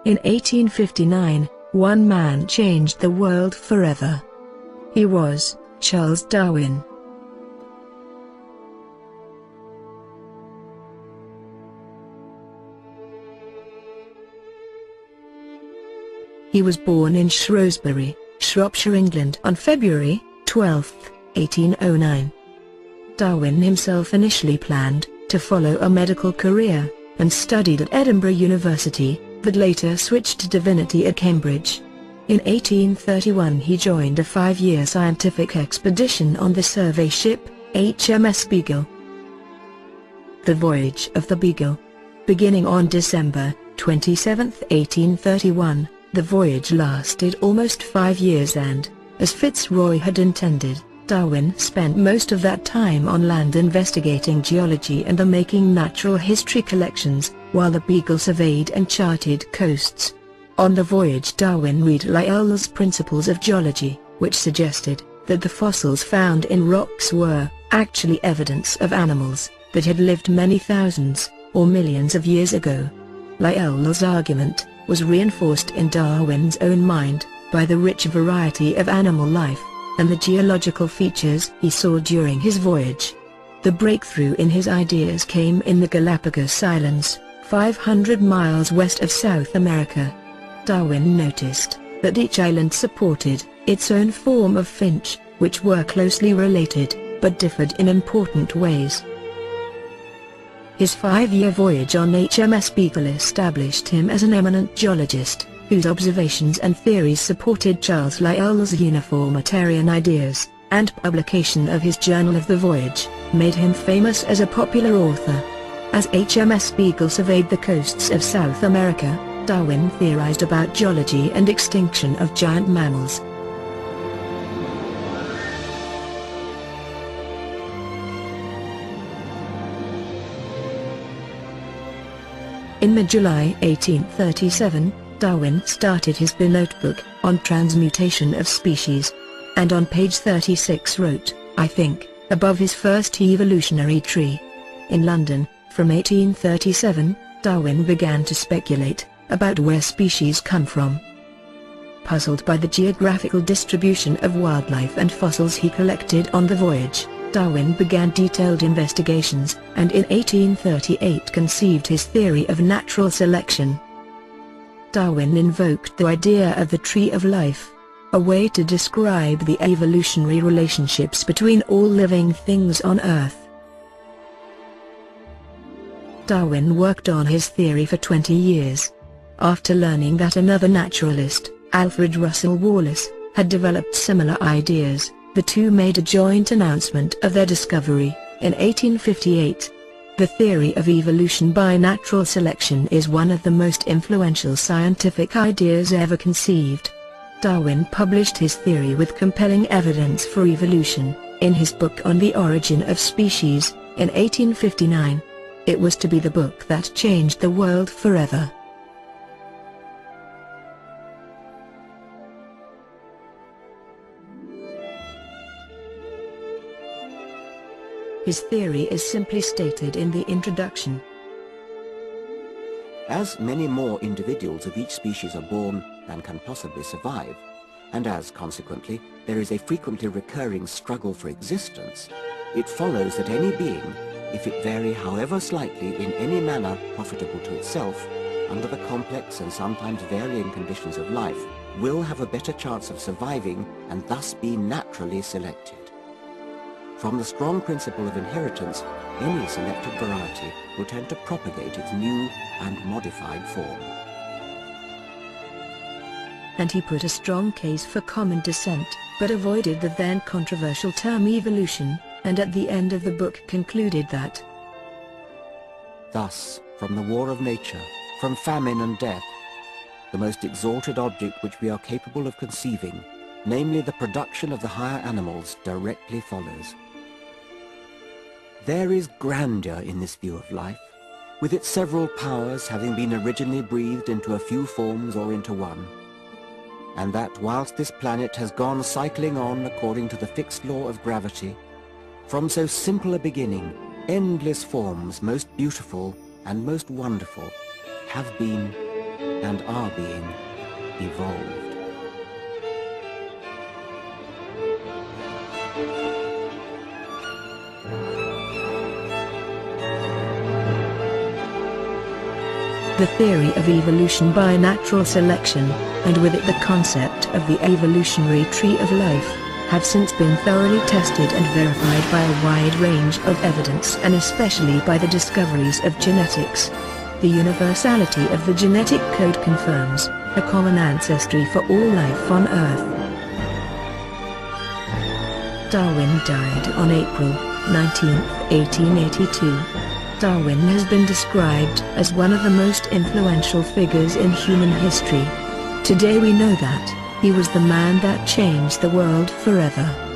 In 1859, one man changed the world forever. He was Charles Darwin. He was born in Shrewsbury, Shropshire, England on February 12, 1809. Darwin himself initially planned to follow a medical career, and studied at Edinburgh University, but later switched to divinity at Cambridge. In 1831 he joined a 5-year scientific expedition on the survey ship, HMS Beagle. The voyage of the Beagle. Beginning on December 27, 1831, the voyage lasted almost 5 years and, as Fitzroy had intended, Darwin spent most of that time on land investigating geology and making natural history collections, while the Beagle surveyed and charted coasts. On the voyage Darwin read Lyell's Principles of Geology, which suggested that the fossils found in rocks were actually evidence of animals that had lived many thousands, or millions of years ago. Lyell's argument was reinforced in Darwin's own mind by the rich variety of animal life and the geological features he saw during his voyage. The breakthrough in his ideas came in the Galapagos Islands, 500 miles west of South America. Darwin noticed that each island supported its own form of finch, which were closely related, but differed in important ways. His 5-year voyage on HMS Beagle established him as an eminent geologist, whose observations and theories supported Charles Lyell's uniformitarian ideas, and publication of his Journal of the Voyage made him famous as a popular author. As HMS Beagle surveyed the coasts of South America, Darwin theorized about geology and extinction of giant mammals. In mid-July 1837, Darwin started his notebook on transmutation of species, and on page 36 wrote, "I think," above his first evolutionary tree. In London, from 1837, Darwin began to speculate about where species come from. Puzzled by the geographical distribution of wildlife and fossils he collected on the voyage, Darwin began detailed investigations, and in 1838 conceived his theory of natural selection. Darwin invoked the idea of the tree of life, a way to describe the evolutionary relationships between all living things on Earth. Darwin worked on his theory for 20 years. After learning that another naturalist, Alfred Russel Wallace, had developed similar ideas, the two made a joint announcement of their discovery, in 1858. The theory of evolution by natural selection is one of the most influential scientific ideas ever conceived. Darwin published his theory with compelling evidence for evolution, in his book On the Origin of Species, in 1859. It was to be the book that changed the world forever. His theory is simply stated in the introduction. As many more individuals of each species are born than can possibly survive, and as, consequently, there is a frequently recurring struggle for existence, it follows that any being, if it vary however slightly in any manner profitable to itself, under the complex and sometimes varying conditions of life, will have a better chance of surviving and thus be naturally selected. From the strong principle of inheritance, any selected variety will tend to propagate its new and modified form. And he put a strong case for common descent, but avoided the then controversial term evolution, and at the end of the book concluded that, "Thus, from the war of nature, from famine and death, the most exalted object which we are capable of conceiving, namely the production of the higher animals, directly follows. There is grandeur in this view of life, with its several powers having been originally breathed into a few forms or into one, and that whilst this planet has gone cycling on according to the fixed law of gravity, from so simple a beginning, endless forms most beautiful and most wonderful have been and are being evolved. The theory of evolution by natural selection, and with it the concept of the evolutionary tree of life, have since been thoroughly tested and verified by a wide range of evidence, and especially by the discoveries of genetics. The universality of the genetic code confirms a common ancestry for all life on Earth. Darwin died on April 19, 1882. Darwin has been described as one of the most influential figures in human history. Today we know that he was the man that changed the world forever.